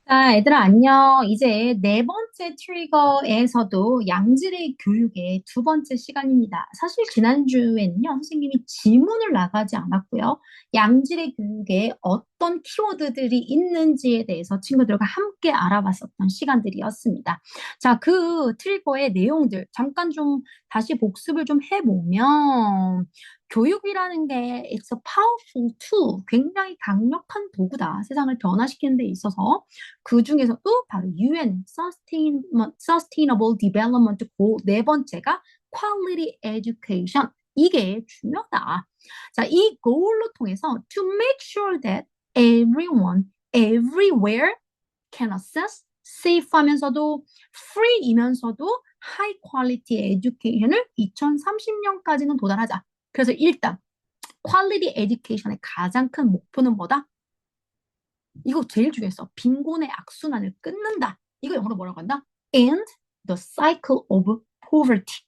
자, 얘들아, 안녕. 이제 네 번째 트리거에서도 양질의 교육의 두 번째 시간입니다. 사실 지난주에는요, 선생님이 지문을 나가지 않았고요. 양질의 교육에 어떤 키워드들이 있는지에 대해서 친구들과 함께 알아봤었던 시간들이었습니다. 자, 그 트리거의 내용들 잠깐 좀 다시 복습을 좀 해보면 교육이라는 게 it's a powerful tool. 굉장히 강력한 도구다. 세상을 변화시키는 데 있어서. 그 중에서도 바로 UN, Sustainable Development Goal 네 번째가 Quality Education. 이게 중요하다. 자, 이 goal로 통해서 to make sure that everyone, everywhere can access safe 하면서도 free이면서도 high quality education을 2030년까지는 도달하자. 그래서 일단 quality education의 가장 큰 목표는 뭐다? 이거 제일 중요했어. 빈곤의 악순환을 끊는다. 이거 영어로 뭐라고 한다? End the cycle of poverty.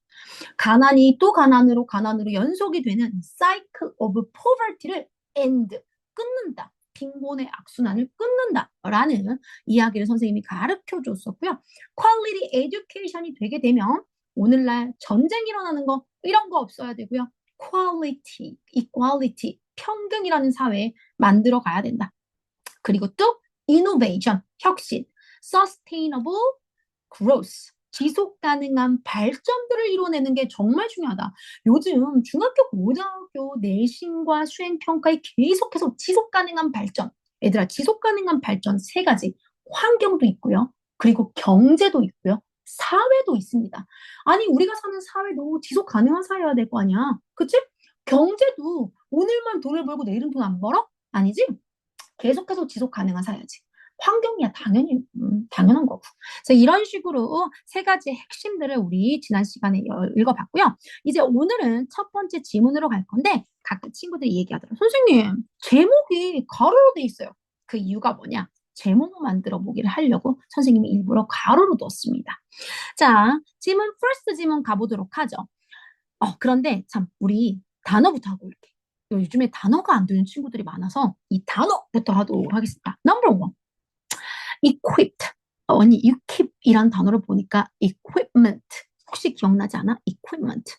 가난이 또 가난으로 연속이 되는 cycle of poverty를 end, 끊는다. 빈곤의 악순환을 끊는다라는 이야기를 선생님이 가르쳐 줬었고요. quality education이 되게 되면 오늘날 전쟁 일어나는 거 이런 거 없어야 되고요. quality, equality, 평등이라는 사회 만들어 가야 된다. 그리고 또 innovation, 혁신, sustainable growth, 지속 가능한 발전들을 이뤄내는 게 정말 중요하다. 요즘 중학교, 고등학교 내신과 수행 평가에 계속해서 지속 가능한 발전. 얘들아, 지속 가능한 발전 세 가지. 환경도 있고요. 그리고 경제도 있고요. 사회도 있습니다. 아니, 우리가 사는 사회도 지속 가능한 사회여야 될 거 아니야. 그치? 경제도 오늘만 돈을 벌고 내일은 돈 안 벌어? 아니지? 계속해서 지속 가능한 사야지. 환경이야 당연히 당연한 거고. 그래서 이런 식으로 세 가지 핵심들을 우리 지난 시간에 읽어봤고요. 이제 오늘은 첫 번째 지문으로 갈 건데 가끔 친구들이 얘기하더라고요. 선생님, 제목이 가로로 돼 있어요. 그 이유가 뭐냐? 제목 만들어 보기를 하려고 선생님이 일부러 가로로 뒀습니다. 자, 지문 퍼스트 지문 가보도록 하죠. 그런데 참 우리 단어부터 하고 올게. 요즘에 단어가 안 되는 친구들이 많아서 이 단어부터 하도록 하겠습니다. Number one, equipped. 언니, equip이란 단어를 보니까 equipment. 혹시 기억나지 않아? equipment.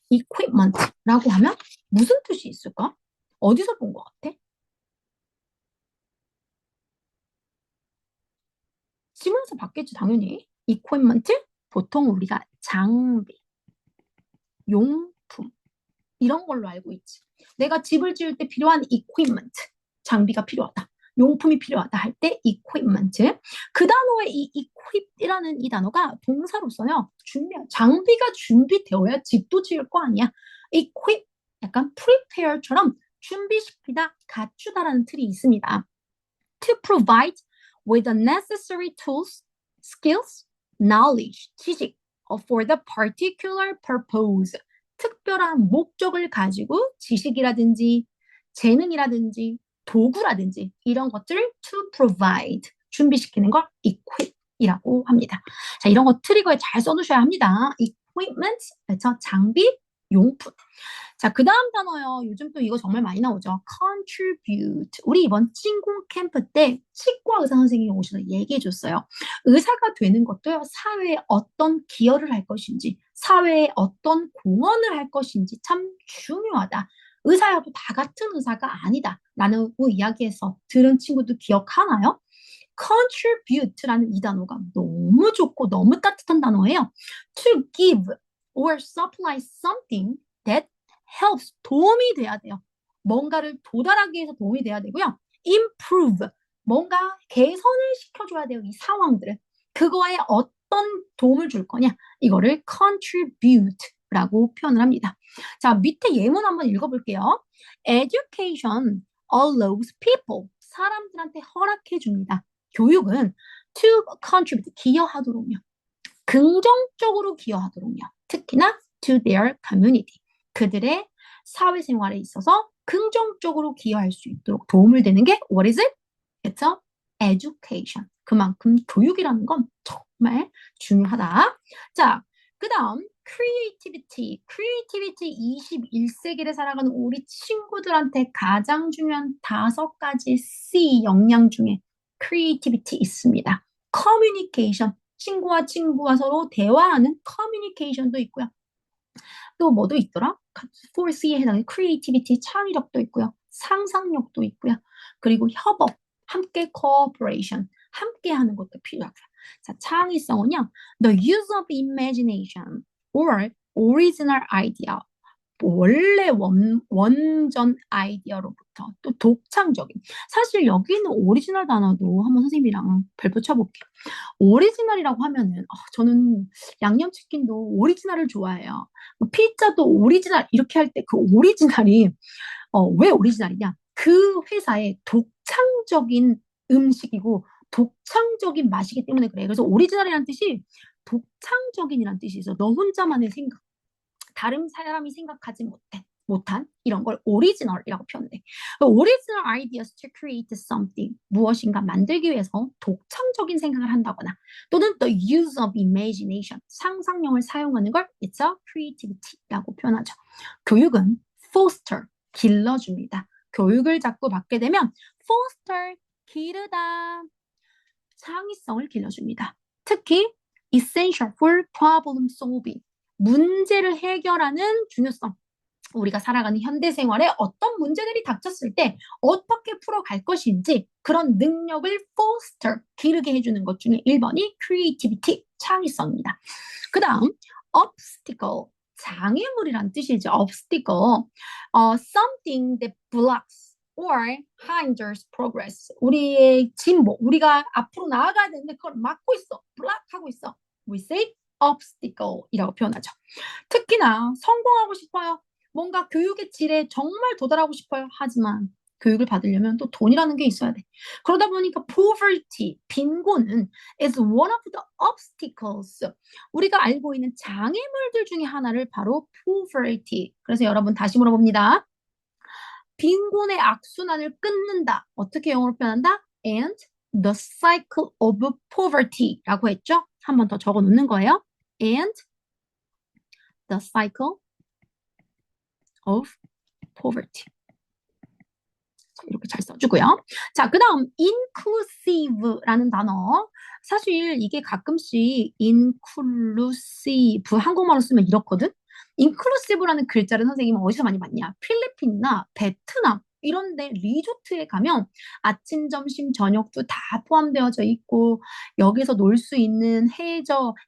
equipment라고 하면 무슨 뜻이 있을까? 어디서 본 것 같아? 지문에서 봤겠지, 당연히. equipment, 보통 우리가 장비, 용품, 이런 걸로 알고 있지. 내가 집을 지을 때 필요한 equipment, 장비가 필요하다. 용품이 필요하다 할 때 equipment. 그 단어의 이 equip이라는 이 단어가 동사로서요. 장비가 준비되어야 집도 지을 거 아니야. equip, 약간 prepare처럼 준비시키다, 갖추다라는 틀이 있습니다. To provide with the necessary tools, skills, knowledge, 지식 for the particular purpose. 특별한 목적을 가지고 지식이라든지 재능이라든지 도구라든지 이런 것들을 to provide, 준비시키는 걸 equip이라고 합니다. 자, 이런 거 트리거에 잘 써두셔야 합니다. equipment, 그래서 장비, 용품. 자, 그 다음 단어요. 요즘 또 이거 정말 많이 나오죠. contribute. 우리 이번 찐공 캠프 때 치과 의사 선생님이 오셔서 얘기해 줬어요. 의사가 되는 것도요, 사회에 어떤 기여를 할 것인지, 사회에 어떤 공헌을 할 것인지 참 중요하다. 의사여도 다 같은 의사가 아니다. 라는 이야기에서 들은 친구도 기억하나요? contribute라는 이 단어가 너무 좋고 너무 따뜻한 단어예요. to give or supply something that helps, 도움이 돼야 돼요. 뭔가를 도달하기 위해서 도움이 돼야 되고요. improve, 뭔가 개선을 시켜줘야 돼요. 이 상황들을. 그거에 어떤 도움을 줄 거냐? 이거를 contribute라고 표현을 합니다. 자, 밑에 예문 한번 읽어볼게요. Education allows people, 사람들한테 허락해 줍니다. 교육은 to contribute, 기여하도록요. 긍정적으로 기여하도록요. 특히나 to their community, 그들의 사회생활에 있어서 긍정적으로 기여할 수 있도록 도움을 되는 게 what is it? It's a education. 그만큼 교육이라는 건 정말 중요하다. 자, 그 다음 creativity 21세기를 살아가는 우리 친구들한테 가장 중요한 5가지 C 역량 중에 creativity 있습니다. communication, 친구와 서로 대화하는 communication도 있고요. 또 뭐도 있더라? 4C에 해당하는 creativity, 창의력도 있고요. 상상력도 있고요. 그리고 협업, 함께 cooperation, 함께 하는 것도 필요하고요. 자, 창의성은요. The use of imagination or original idea. 원래 원전 아이디어로부터 또 독창적인. 사실 여기 있는 오리지널 단어도 한번 선생님이랑 발표 쳐볼게요. 오리지널이라고 하면은 저는 양념치킨도 오리지널을 좋아해요. 뭐 피자도 오리지널 이렇게 할 때 그 오리지널이 왜 오리지널이냐? 그 회사의 독창적인 음식이고 독창적인 맛이기 때문에 그래. 그래서 오리지널이라는 뜻이 독창적인이라는 뜻이 있어. 너 혼자만의 생각. 다른 사람이 생각하지 못한 이런 걸 오리지널이라고 표현해. 오리지널 ideas to create something. 무엇인가 만들기 위해서 독창적인 생각을 한다거나 또는 the use of imagination. 상상력을 사용하는 걸 it's a creativity라고 표현하죠. 교육은 foster. 길러줍니다. 교육을 자꾸 받게 되면 foster. 기르다. 창의성을 길러줍니다. 특히 essential for problem solving. 문제를 해결하는 중요성. 우리가 살아가는 현대 생활에 어떤 문제들이 닥쳤을 때 어떻게 풀어갈 것인지 그런 능력을 foster, 기르게 해주는 것 중에 1번이 creativity, 창의성입니다. 그 다음, obstacle, 장애물이란 뜻이죠. obstacle, something that blocks or hinders progress. 우리의 진보, 우리가 앞으로 나아가야 되는데 그걸 막고 있어, block하고 있어. We say obstacle이라고 표현하죠. 특히나 성공하고 싶어요. 뭔가 교육의 질에 정말 도달하고 싶어요. 하지만 교육을 받으려면 또 돈이라는 게 있어야 돼. 그러다 보니까 poverty, 빈곤은 is one of the obstacles. 우리가 알고 있는 장애물들 중에 하나를 바로 poverty. 그래서 여러분 다시 물어봅니다. 빈곤의 악순환을 끊는다. 어떻게 영어로 표현한다? And the cycle of poverty라고 했죠? 한 번 더 적어 놓는 거예요. And the cycle of poverty. 이렇게 잘 써주고요. 자, 그 다음 inclusive라는 단어. 사실 이게 가끔씩 inclusive 한국말로 쓰면 이렇거든. inclusive라는 글자를 선생님은 어디서 많이 봤냐? 필리핀이나 베트남 이런 데 리조트에 가면 아침, 점심, 저녁도 다 포함되어져 있고 여기서 놀 수 있는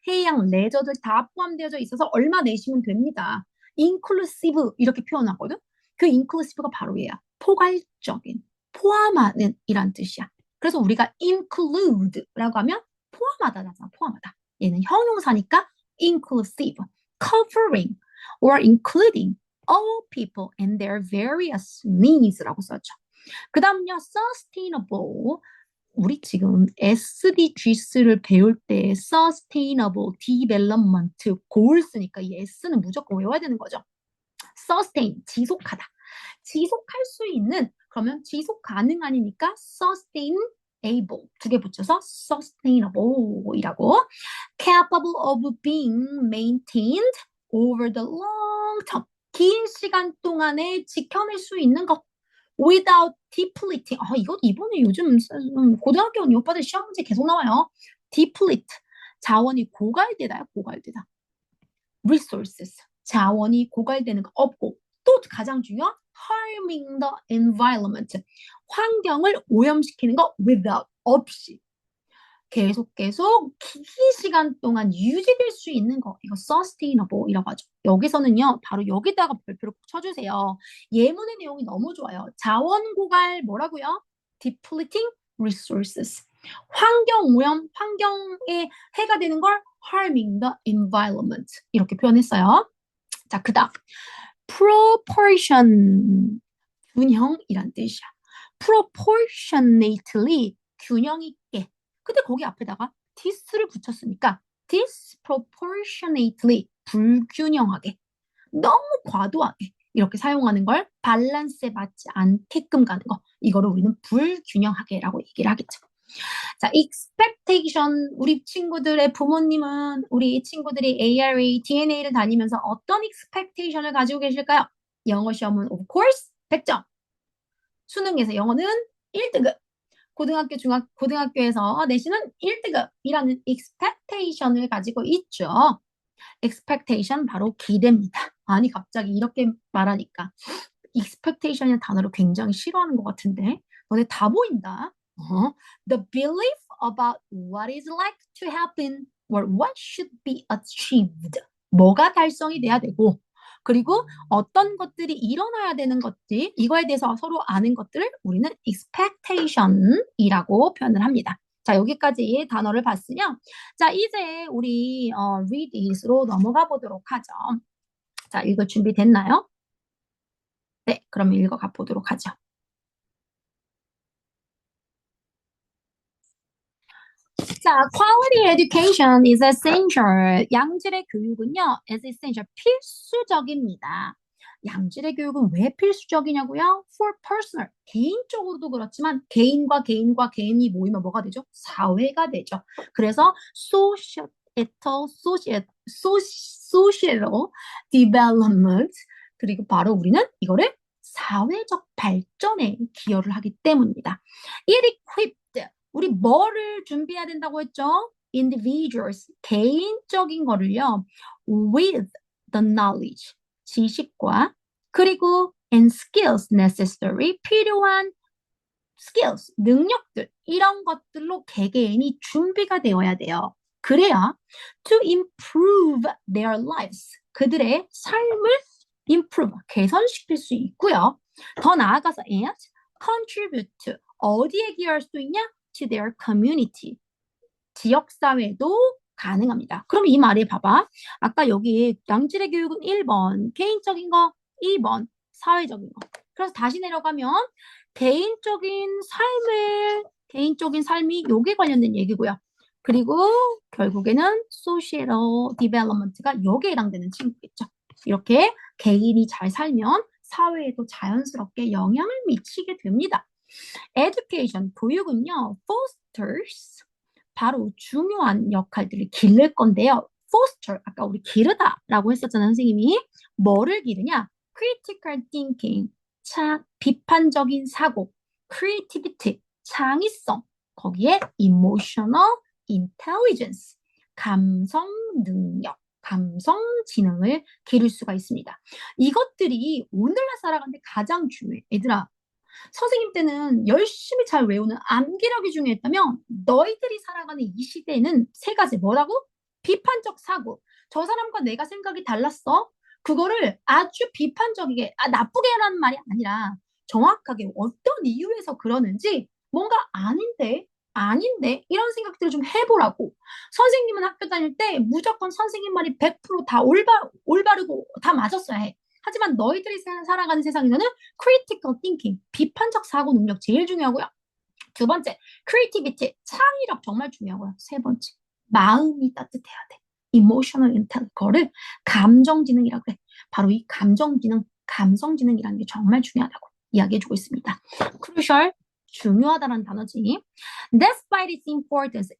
해양 레저들 다 포함되어져 있어서 얼마 내시면 됩니다. inclusive 이렇게 표현하거든. 그 inclusive가 바로 얘야. 포괄적인, 포함하는 이란 뜻이야. 그래서 우리가 include라고 하면 포함하다잖아, 포함하다. 얘는 형용사니까 inclusive, covering or including all people and their various needs라고 썼죠. 그 다음요, sustainable. 우리 지금 SDGs를 배울 때 sustainable development goal 쓰니까 이 S는 무조건 외워야 되는 거죠. sustain, 지속하다. 지속할 수 있는, 그러면 지속 가능한이니까 sustainable 두 개 붙여서 sustainable이라고. capable of being maintained over the long term. 긴 시간 동안에 지켜낼 수 있는 것. without depleting. 이거 이번에 요즘 고등학교 언니 오빠들 시험 문제 계속 나와요. deplete. 자원이 고갈되다요, 고갈되다. resources. 자원이 고갈되는 거 없고 또 가장 중요한 harming the environment. 환경을 오염시키는 거 without, 없이. 계속 긴 시간 동안 유지될 수 있는 거. 이거 sustainable이라고 하죠. 여기서는요. 바로 여기다가 별표를 꼭 쳐주세요. 예문의 내용이 너무 좋아요. 자원 고갈 뭐라고요? depleting resources. 환경 오염, 환경에 해가 되는 걸 harming the environment. 이렇게 표현했어요. 자, 그 다음 proportion, 균형이란 뜻이야. proportionately, 균형 있게. 근데 거기 앞에다가 this를 붙였으니까 disproportionately, 불균형하게, 너무 과도하게 이렇게 사용하는 걸 밸런스에 맞지 않게끔 가는 거. 이거를 우리는 불균형하게라고 얘기를 하겠죠. 자, expectation. 우리 친구들의 부모님은 우리 친구들이 ARA, DNA를 다니면서 어떤 expectation을 가지고 계실까요? 영어 시험은 of course 100점. 수능에서 영어는 1등급. 고등학교에서 내신은 1등급이라는 expectation을 가지고 있죠. expectation 바로 기대입니다. 아니 갑자기 이렇게 말하니까 expectation이라는 단어를 굉장히 싫어하는 것 같은데 너네 다 보인다. The belief about what is like to happen or what should be achieved. 뭐가 달성이 돼야 되고 그리고 어떤 것들이 일어나야 되는 것들 이거에 대해서 서로 아는 것들을 우리는 expectation이라고 표현을 합니다. 자, 여기까지 단어를 봤으면 자, 이제 우리 read it로 넘어가 보도록 하죠. 자, 읽을 준비 됐나요? 네, 그럼 읽어가 보도록 하죠. 자, quality education is essential. 양질의 교육은요, is essential. 필수적입니다. 양질의 교육은 왜 필수적이냐고요? For personal. 개인적으로도 그렇지만 개인과 개인과 개인이 모이면 뭐가 되죠? 사회가 되죠. 그래서 societal development. 그리고 바로 우리는 이거를 사회적 발전에 기여를 하기 때문입니다. It equipped. 우리 뭐를 준비해야 된다고 했죠? individuals, 개인적인 거를요. with the knowledge, 지식과 그리고 and skills necessary, 필요한 skills, 능력들 이런 것들로 개개인이 준비가 되어야 돼요. 그래야 to improve their lives, 그들의 삶을 improve, 개선시킬 수 있고요. 더 나아가서 and contribute, 어디에 기여할 수 있냐? to their community, 지역사회도 가능합니다. 그럼 이 말이 봐봐. 아까 여기 양질의 교육은 1번, 개인적인 거 2번, 사회적인 거. 그래서 다시 내려가면 개인적인 삶이 여기에 관련된 얘기고요. 그리고 결국에는 social development가 여기에 해당되는 친구겠죠. 이렇게 개인이 잘 살면 사회에도 자연스럽게 영향을 미치게 됩니다. education, 교육은요, fosters, 바로 중요한 역할들을 기를 건데요. foster, 아까 우리 기르다라고 했었잖아요, 선생님이. 뭐를 기르냐? critical thinking, 비판적인 사고, creativity, 창의성, 거기에 emotional intelligence, 감성 능력, 감성 지능을 기를 수가 있습니다. 이것들이 오늘날 살아가는데 가장 중요해. 얘들아, 선생님 때는 열심히 잘 외우는 암기력이 중요했다면 너희들이 살아가는 이 시대에는 세 가지 뭐라고? 비판적 사고. 저 사람과 내가 생각이 달랐어. 그거를 아주 비판적이게 나쁘게 하라는 말이 아니라 정확하게 어떤 이유에서 그러는지 뭔가 아닌데 이런 생각들을 좀 해보라고. 선생님은 학교 다닐 때 무조건 선생님 말이 100%다 올바르고 다 맞았어야 해. 하지만 너희들이 살아가는 세상에서는 critical thinking, 비판적 사고 능력 제일 중요하고요. 두 번째, creativity, 창의력 정말 중요하고요. 세 번째, 마음이 따뜻해야 돼. emotional intelligence, 그거를 감정지능이라고 그래. 바로 이 감성지능이라는 게 정말 중요하다고 이야기해주고 있습니다. crucial, 중요하다는 단어지. Despite its importance,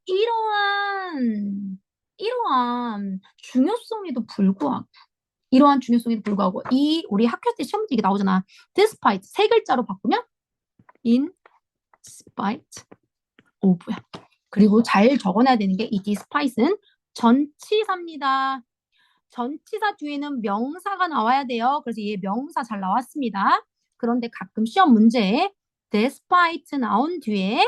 이러한 중요성에도 불구하고 이 우리 학교 때 시험 때 이게 나오잖아. despite 세 글자로 바꾸면 in spite of야. 그리고 잘 적어놔야 되는 게 이 despite는 전치사입니다. 전치사 뒤에는 명사가 나와야 돼요. 그래서 얘 명사 잘 나왔습니다. 그런데 가끔 시험 문제에 despite 나온 뒤에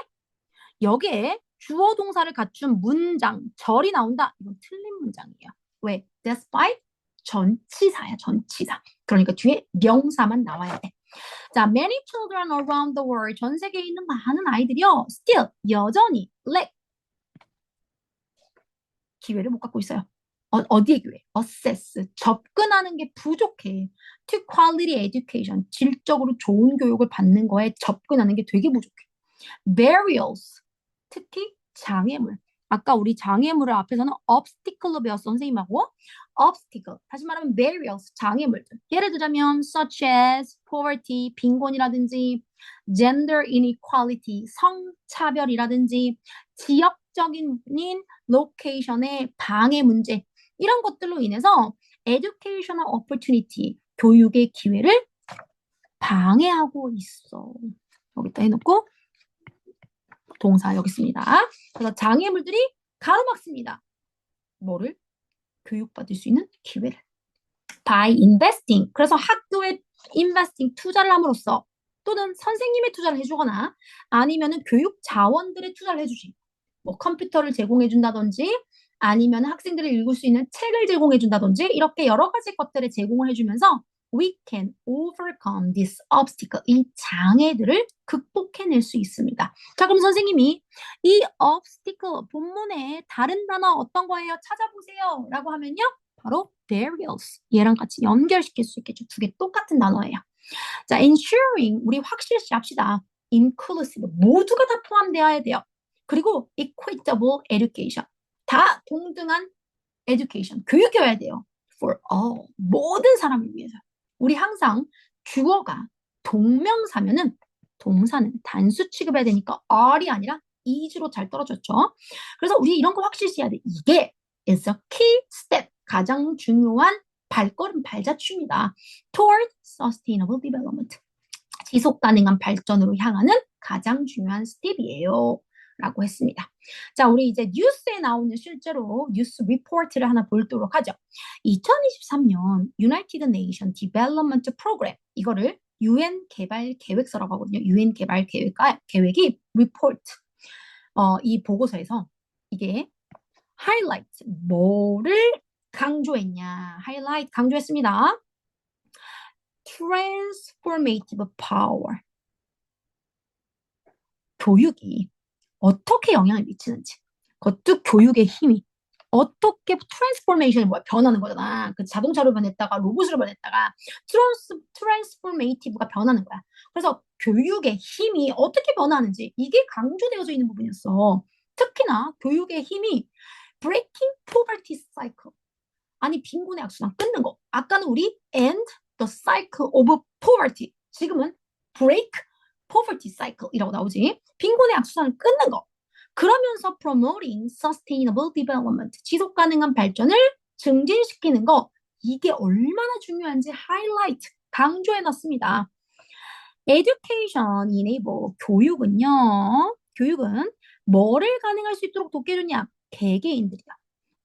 여기에 주어 동사를 갖춘 문장, 절이 나온다. 이건 틀린 문장이에요. 왜? despite 전치사야, 전치사. 그러니까 뒤에 명사만 나와야 돼. 자, many children around the world, 전 세계에 있는 많은 아이들이요, still, 여전히, lack, 기회를 못 갖고 있어요. 어디에 기회? assess, 접근하는 게 부족해. to quality education, 질적으로 좋은 교육을 받는 거에 접근하는 게 되게 부족해. burials, 특히 장애물. 아까 우리 장애물을 앞에서는 obstacle로 배웠어, 선생님하고. obstacle. 다시 말하면 barriers, 장애물들. 예를 들자면 such as poverty, 빈곤이라든지 gender inequality, 성차별이라든지 지역적인 location의 방해 문제. 이런 것들로 인해서 educational opportunity, 교육의 기회를 방해하고 있어. 여기다 해놓고 동사 여기 있습니다. 그래서 장애물들이 가로막습니다. 뭐를? 교육받을 수 있는 기회를. By investing. 그래서 학교에 investing, 투자를 함으로써 또는 선생님의 투자를 해주거나 아니면은 교육 자원들의 투자를 해주지. 뭐 컴퓨터를 제공해준다든지 아니면 학생들이 읽을 수 있는 책을 제공해준다든지 이렇게 여러 가지 것들을 제공을 해주면서 we can overcome this obstacle. 이 장애들을 극복해낼 수 있습니다. 자, 그럼 선생님이 이 obstacle 본문에 다른 단어 어떤 거예요? 찾아보세요. 라고 하면요. 바로 barriers. 얘랑 같이 연결시킬 수 있겠죠. 두 개 똑같은 단어예요. 자, ensuring 우리 확실시 합시다. inclusive 모두가 다 포함되어야 돼요. 그리고 equitable education 다 동등한 education 교육이어야 돼요. for all 모든 사람을 위해서. 우리 항상 주어가 동명사면은 동사는 단수 취급해야 되니까 are이 아니라 is로 잘 떨어졌죠. 그래서 우리 이런 거 확실시 해야 돼. 이게 is a key step 가장 중요한 발걸음 발자취입니다. toward sustainable development 지속 가능한 발전으로 향하는 가장 중요한 스텝이에요. 라고 했습니다. 자, 우리 이제 뉴스에 나오는 실제로 뉴스 리포트를 하나 보도록 하죠. 2023년 United Nation Development Program 이거를 UN 개발 계획서라고 하거든요. UN 개발 계획이 리포트 이 보고서에서 이게 하이라이트 뭐를 강조했냐? 하이라이트 강조했습니다. transformative power. 교육이 어떻게 영향을 미치는지. 그것도 교육의 힘이 어떻게 트랜스포메이션이 뭐야? 변하는 거잖아. 그 자동차로 변했다가 로봇으로 변했다가 트랜스포메이티브가 변하는 거야. 그래서 교육의 힘이 어떻게 변하는지 이게 강조되어져 있는 부분이었어. 특히나 교육의 힘이 breaking poverty cycle. 아니 빈곤의 악순환 끊는 거. 아까는 우리 end the cycle of poverty. 지금은 break poverty cycle이라고 나오지. 빈곤의 악순환을 끊는 거. 그러면서 promoting sustainable development. 지속 가능한 발전을 증진시키는 거. 이게 얼마나 중요한지 하이라이트 강조해 놨습니다. education enable 교육은 뭐를 가능할 수 있도록 돕게해주냐? 개개인들이야.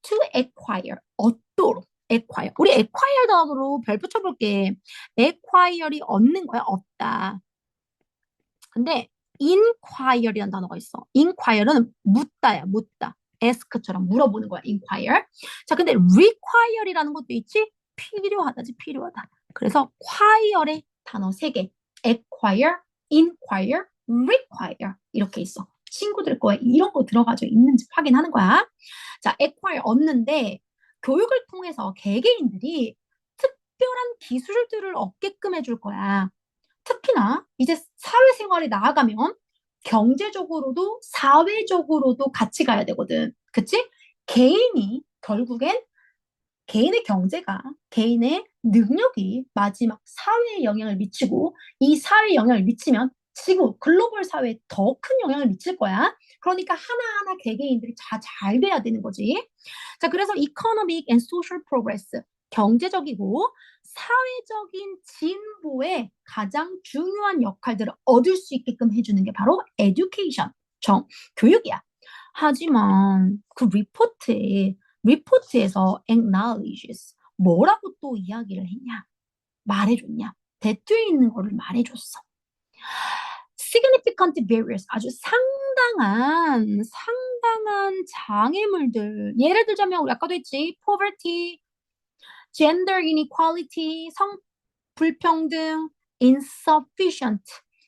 to acquire 얻도록 acquire 우리 acquire 단어로 별 붙여볼게. acquire이 얻는 거야 얻다. 근데 inquire이라는 단어가 있어. inquire는 묻다야 묻다. ask처럼 물어보는 거야 inquire. 자 근데 require이라는 것도 있지. 필요하다지 필요하다. 그래서 quire의 단어 3개 acquire, inquire, require 이렇게 있어. 친구들 거에 이런 거 들어가져 있는지 확인하는 거야. 자, acquire 얻는데 교육을 통해서 개개인들이 특별한 기술들을 얻게끔 해줄 거야. 특히나 이제 사회생활에 나아가면 경제적으로도 사회적으로도 같이 가야 되거든. 그치? 개인이 결국엔 개인의 경제가 개인의 능력이 마지막 사회에 영향을 미치고 이 사회에 영향을 미치면 지구 글로벌 사회에 더 큰 영향을 미칠 거야. 그러니까 하나하나 개개인들이 다 잘 돼야 되는 거지. 자, 그래서 economic and social progress 경제적이고 사회적인 진보에 가장 중요한 역할들을 얻을 수 있게끔 해주는 게 바로 education, 교육이야. 하지만 그 리포트에서 acknowledges 뭐라고 또 이야기를 했냐? 말해줬냐? 대투에 있는 거를 말해줬어. significant barriers 아주 상당한 장애물들. 예를 들자면 우리 아까도 했지. poverty, gender inequality, 성 불평등, insufficient.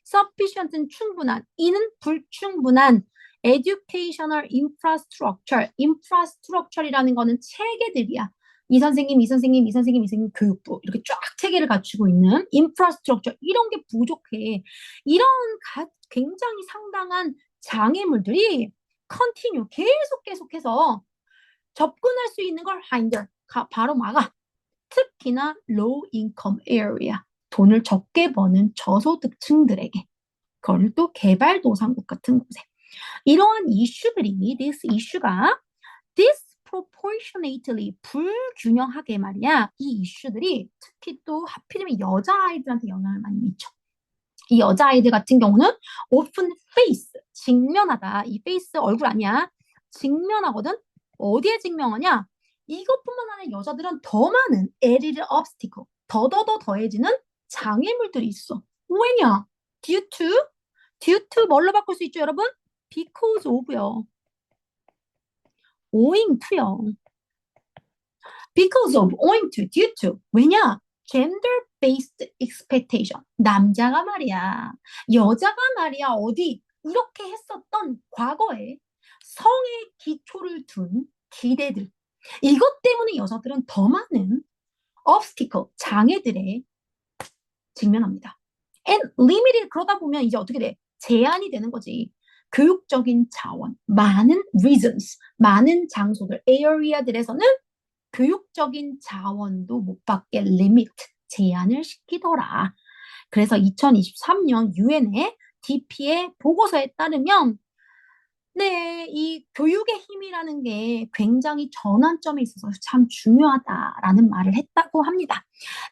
sufficient은 충분한, 이는 불충분한 educational infrastructure. infrastructure이라는 거는 체계들이야. 이 선생님, 이 선생님, 이 선생님, 이 선생님 교육부 이렇게 쫙 체계를 갖추고 있는 infrastructure 이런 게 부족해. 이런 굉장히 상당한 장애물들이 continue 계속해서 접근할 수 있는 걸 hinder 바로 막아. 특히나 low income area 돈을 적게 버는 저소득층들에게 그걸 또 개발도상국 같은 곳에 이러한 이슈들이 this 이슈가 disproportionately 불균형하게 말이야 이 이슈들이 특히 또 하필이면 여자아이들한테 영향을 많이 미쳐. 이 여자아이들 같은 경우는 often face, 직면하다. 이 face 얼굴 아니야. 직면하거든. 어디에 직면하냐? 이것뿐만 아니라 여자들은 더 많은 added obstacle, 더해지는 장애물들이 있어. 왜냐? due to 뭘로 바꿀 수 있죠, 여러분? because of요. owing to요. because of, owing to, due to. 왜냐? gender-based expectation. 남자가 말이야. 여자가 말이야. 어디 이렇게 했었던 과거에 성의 기초를 둔 기대들. 이것 때문에 여자들은 더 많은 obstacle, 장애들에 직면합니다. And limited 그러다 보면 이제 어떻게 돼? 제한이 되는 거지. 교육적인 자원, 많은 reasons, 많은 장소들, area들에서는 교육적인 자원도 못 받게 리미트, 제한을 시키더라. 그래서 2023년 유엔의 DP의 보고서에 따르면 네, 이 교육의 힘이라는 게 굉장히 전환점에 있어서 참 중요하다라는 말을 했다고 합니다.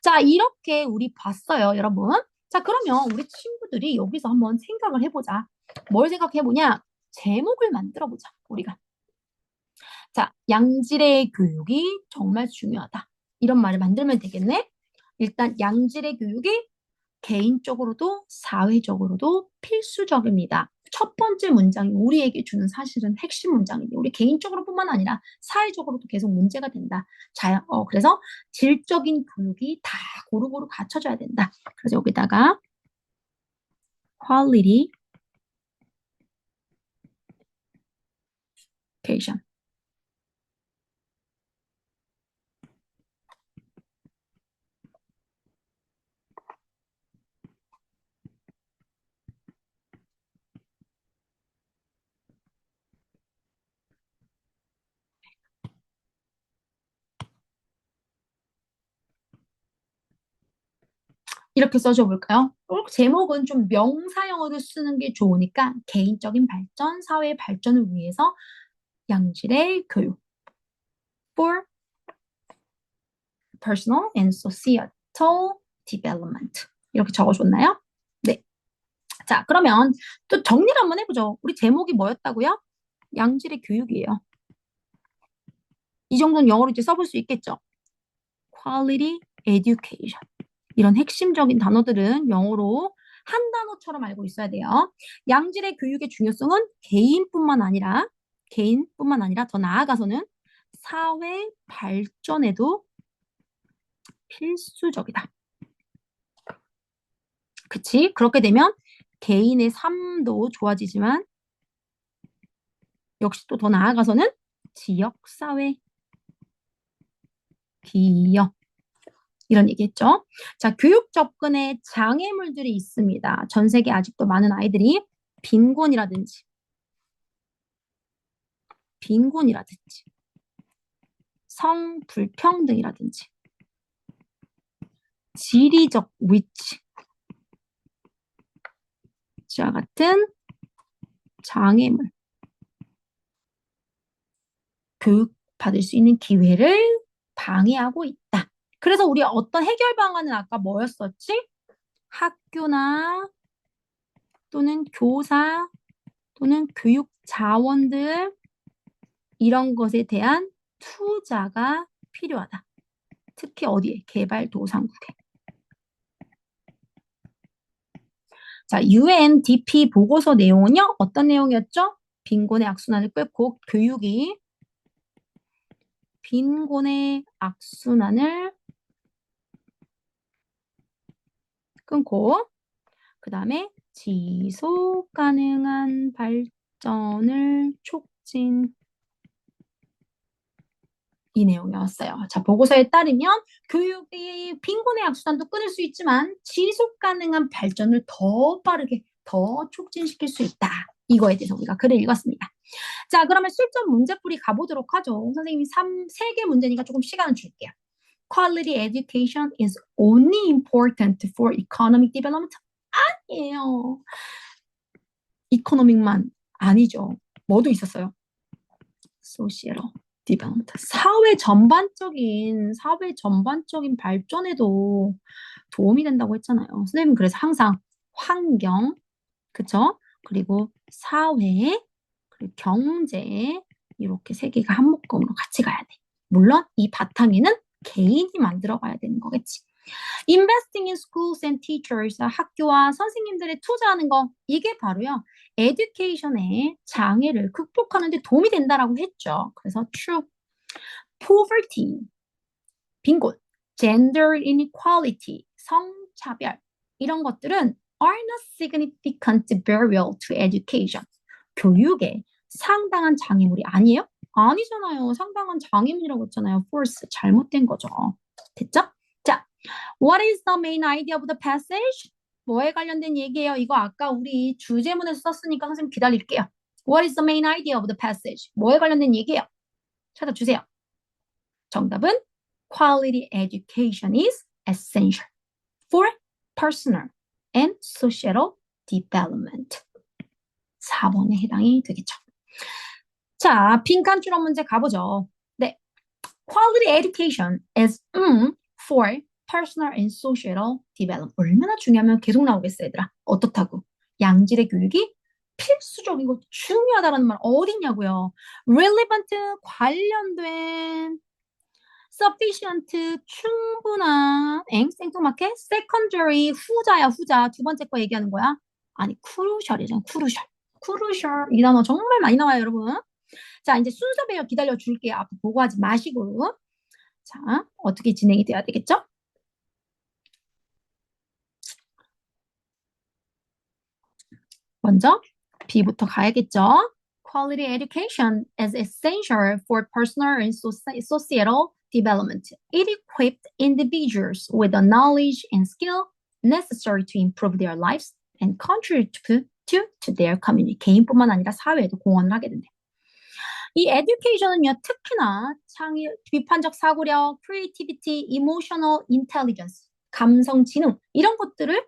자, 이렇게 우리 봤어요, 여러분. 자, 그러면 우리 친구들이 여기서 한번 생각을 해보자. 뭘 생각해보냐? 제목을 만들어보자, 우리가. 자, 양질의 교육이 정말 중요하다. 이런 말을 만들면 되겠네. 일단 양질의 교육이 개인적으로도 사회적으로도 필수적입니다. 첫 번째 문장이 우리에게 주는 사실은 핵심 문장인데 우리 개인적으로뿐만 아니라 사회적으로도 계속 문제가 된다. 자, 그래서 질적인 교육이 다 고루고루 갖춰져야 된다. 그래서 여기다가 quality education. 이렇게 써줘 볼까요? 제목은 좀 명사형으로 쓰는 게 좋으니까 개인적인 발전, 사회 발전을 위해서 양질의 교육 for personal and societal development 이렇게 적어줬나요? 네. 자, 그러면 또 정리를 한번 해보죠. 우리 제목이 뭐였다고요? 양질의 교육이에요. 이 정도는 영어로 이제 써볼 수 있겠죠? quality education. 이런 핵심적인 단어들은 영어로 한 단어처럼 알고 있어야 돼요. 양질의 교육의 중요성은 개인뿐만 아니라 더 나아가서는 사회 발전에도 필수적이다. 그치? 그렇게 되면 개인의 삶도 좋아지지만 역시 또 더 나아가서는 지역사회, 기업 이런 얘기했죠. 자, 교육 접근에 장애물들이 있습니다. 전 세계 아직도 많은 아이들이 빈곤이라든지 성불평등이라든지 지리적 위치와 같은 장애물 교육받을 수 있는 기회를 방해하고 있다. 그래서 우리 어떤 해결 방안은 아까 뭐였었지? 학교나 또는 교사 또는 교육 자원들 이런 것에 대한 투자가 필요하다. 특히 어디에? 개발도상국에. 자, UNDP 보고서 내용은요. 어떤 내용이었죠? 빈곤의 악순환을 끊고 빈곤의 악순환을 끊고 그 다음에 지속 가능한 발전을 촉진 이 내용이었어요. 자, 보고서에 따르면 교육이 빈곤의 악순환도 끊을 수 있지만 지속 가능한 발전을 더 빠르게 더 촉진시킬 수 있다. 이거에 대해서 우리가 글을 읽었습니다. 자, 그러면 실전 문제풀이 가보도록 하죠. 선생님이 3개 문제니까 조금 시간을 줄게요. Quality education is only important for economic development. 아니에요. 이코노믹만 아니죠. 뭐도 있었어요? Social development. 사회 전반적인 발전에도 도움이 된다고 했잖아요. 선생님 그래서 항상 환경, 그쵸? 그리고 사회, 그리고 경제 이렇게 세 개가 한 묶음으로 같이 가야 돼. 물론 이 바탕에는 개인이 만들어 가야 되는 거겠지. Investing in schools and teachers, 학교와 선생님들의 투자하는 거, 이게 바로요, education의 장애를 극복하는 데 도움이 된다라고 했죠. 그래서 true. poverty, 빈곤, gender inequality, 성차별, 이런 것들은 are not significant barrier to education. 교육에 상당한 장애물이 아니에요? 아니잖아요. 상당한 장애물이라고 했잖아요. false, 잘못된 거죠. 됐죠? 자, what is the main idea of the passage? 뭐에 관련된 얘기예요? 이거 아까 우리 주제문에서 썼으니까 선생님 기다릴게요. What is the main idea of the passage? 뭐에 관련된 얘기예요? 찾아주세요. 정답은 quality education is essential for personal and social development. 4번에 해당이 되겠죠. 자, 빈칸 추론 문제 가보죠. 네, quality education is for personal and social development. 얼마나 중요하면 계속 나오겠어, 얘들아. 어떻다고? 양질의 교육이 필수적이고 중요하다는 말 어딨냐고요. relevant, 관련된, sufficient, 충분한, 생뚱맞게, secondary, 후자야, 후자. 두 번째 거 얘기하는 거야. 아니, crucial이잖아, crucial. crucial. 이 단어 정말 많이 나와요, 여러분. 자, 이제 순서대로 기다려 줄게요. 앞으로 보고 하지 마시고. 자, 어떻게 진행이 돼야 되겠죠? 먼저 B부터 가야겠죠? Quality education is essential for personal and societal development. It equips individuals with the knowledge and skill necessary to improve their lives and contribute to their community. 개인뿐만 아니라 사회에도 공헌을 하게 된대. 이 education은요, 특히나 창의, 비판적 사고력, creativity, emotional intelligence, 감성 지능, 이런 것들을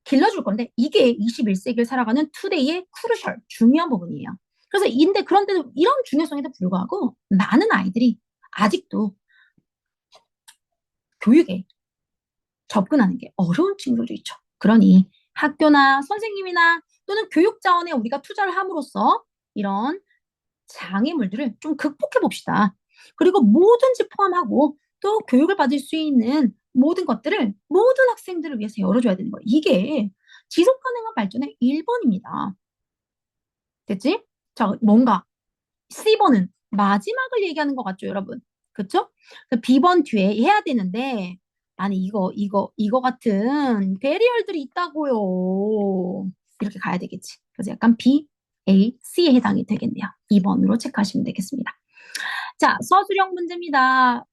길러줄 건데, 이게 21세기를 살아가는 투데이의 크루셜, 중요한 부분이에요. 그래서 그런데도 이런 중요성에도 불구하고 많은 아이들이 아직도 교육에 접근하는 게 어려운 친구들도 있죠. 그러니 학교나 선생님이나 또는 교육 자원에 우리가 투자를 함으로써 이런 장애물들을 좀 극복해 봅시다. 그리고 뭐든지 포함하고 또 교육을 받을 수 있는 모든 것들을 모든 학생들을 위해서 열어줘야 되는 거예요. 이게 지속 가능한 발전의 1번입니다. 됐지? 자, 뭔가 C번은 마지막을 얘기하는 것 같죠, 여러분? 그쵸? B번 뒤에 해야 되는데, 아니, 이거 같은 베리얼들이 있다고요. 이렇게 가야 되겠지. 그래서 약간 B, A, C에 해당이 되겠네요. 2번으로 체크하시면 되겠습니다. 자, 서술형 문제입니다.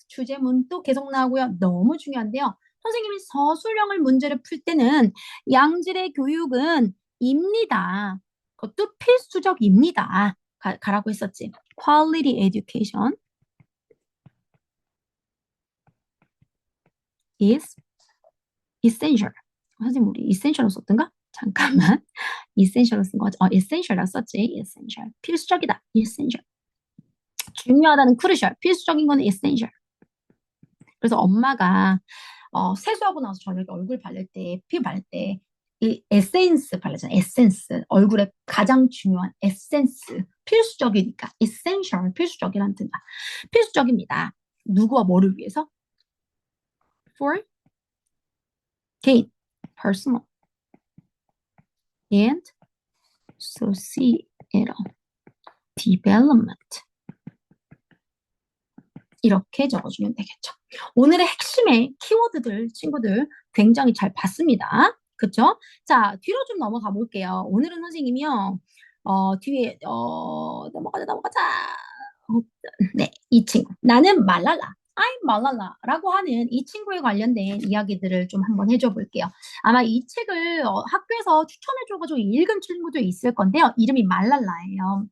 주제문 또 계속 나오고요. 너무 중요한데요. 선생님이 서술형을 문제를 풀 때는 양질의 교육은 입니다. 그것도 필수적입니다. 가라고 했었지. Quality education is essential. 선생님 우리 essential로 썼던가? 잠깐만. essential로 쓴 거지. essential이라고 썼지. essential. 필수적이다. essential. 중요하다는 crucial. 필수적인 거는 essential. 그래서 엄마가 세수하고 나서 저녁에 얼굴 바를 때, 피부 바를 때, 이 에센스 바르잖아요. 에센스. 얼굴에 가장 중요한 에센스. 필수적이니까. essential. 필수적이라는 뜻이다. 필수적입니다. 누구와 뭐를 위해서? For 개인, personal, and societal development. 이렇게 적어주면 되겠죠. 오늘의 핵심의 키워드들 친구들 굉장히 잘 봤습니다. 그쵸? 자, 뒤로 좀 넘어가 볼게요. 오늘은 선생님이요. 뒤에 넘어가자. 네, 이 친구. 나는 말랄라. I'm Malala라고 하는 이 친구에 관련된 이야기들을 좀 한번 해줘 볼게요. 아마 이 책을 학교에서 추천해줘가지고 읽은 친구도 있을 건데요. 이름이 말랄라예요.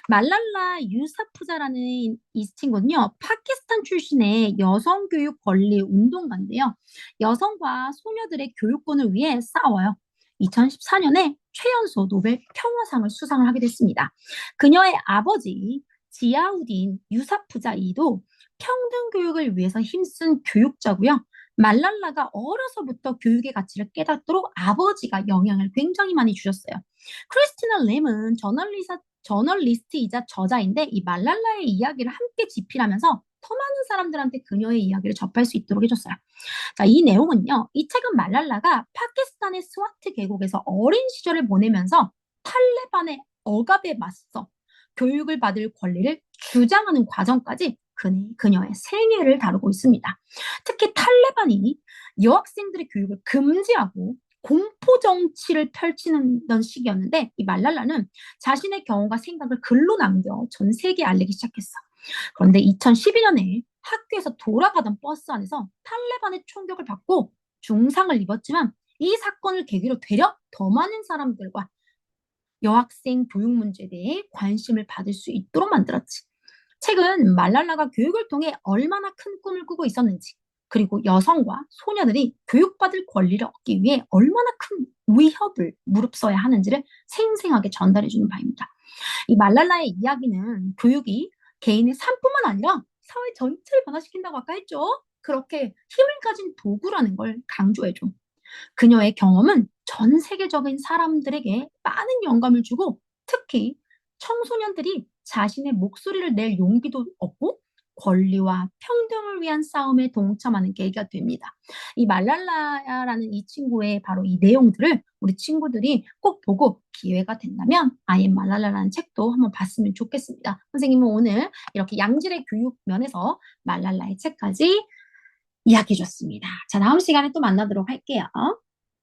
말랄라 유사푸자라는 이 친구는요, 파키스탄 출신의 여성교육 권리 운동가인데요. 여성과 소녀들의 교육권을 위해 싸워요. 2014년에 최연소 노벨 평화상을 수상을 하게 됐습니다. 그녀의 아버지 지아우딘 유사푸자이도 평등 교육을 위해서 힘쓴 교육자고요. 말랄라가 어려서부터 교육의 가치를 깨닫도록 아버지가 영향을 굉장히 많이 주셨어요. 크리스티나 램은 저널리스트이자 저자인데 이 말랄라의 이야기를 함께 집필하면서 더 많은 사람들한테 그녀의 이야기를 접할 수 있도록 해줬어요. 자, 이 내용은요. 이 책은 말랄라가 파키스탄의 스와트 계곡에서 어린 시절을 보내면서 탈레반의 억압에 맞서 교육을 받을 권리를 주장하는 과정까지 그녀의 생애를 다루고 있습니다. 특히 탈레반이 여학생들의 교육을 금지하고 공포 정치를 펼치는 시기였는데 이 말랄라는 자신의 경험과 생각을 글로 남겨 전 세계에 알리기 시작했어. 그런데 2012년에 학교에서 돌아가던 버스 안에서 탈레반의 총격을 받고 중상을 입었지만 이 사건을 계기로 되려 더 많은 사람들과 여학생 교육 문제에 대해 관심을 받을 수 있도록 만들었지. 책은 말랄라가 교육을 통해 얼마나 큰 꿈을 꾸고 있었는지, 그리고 여성과 소녀들이 교육받을 권리를 얻기 위해 얼마나 큰 위협을 무릅써야 하는지를 생생하게 전달해주는 바입니다. 이 말랄라의 이야기는 교육이 개인의 삶뿐만 아니라 사회 전체를 변화시킨다고 아까 했죠. 그렇게 힘을 가진 도구라는 걸 강조해줘. 그녀의 경험은 전 세계적인 사람들에게 많은 영감을 주고 특히 청소년들이 자신의 목소리를 낼 용기도 얻고 권리와 평등을 위한 싸움에 동참하는 계기가 됩니다. 이 말랄라라는 이 친구의 바로 이 내용들을 우리 친구들이 꼭 보고 기회가 된다면 아예 말랄라라는 책도 한번 봤으면 좋겠습니다. 선생님은 오늘 이렇게 양질의 교육 면에서 말랄라의 책까지 이야기해 줬습니다. 자, 다음 시간에 또 만나도록 할게요.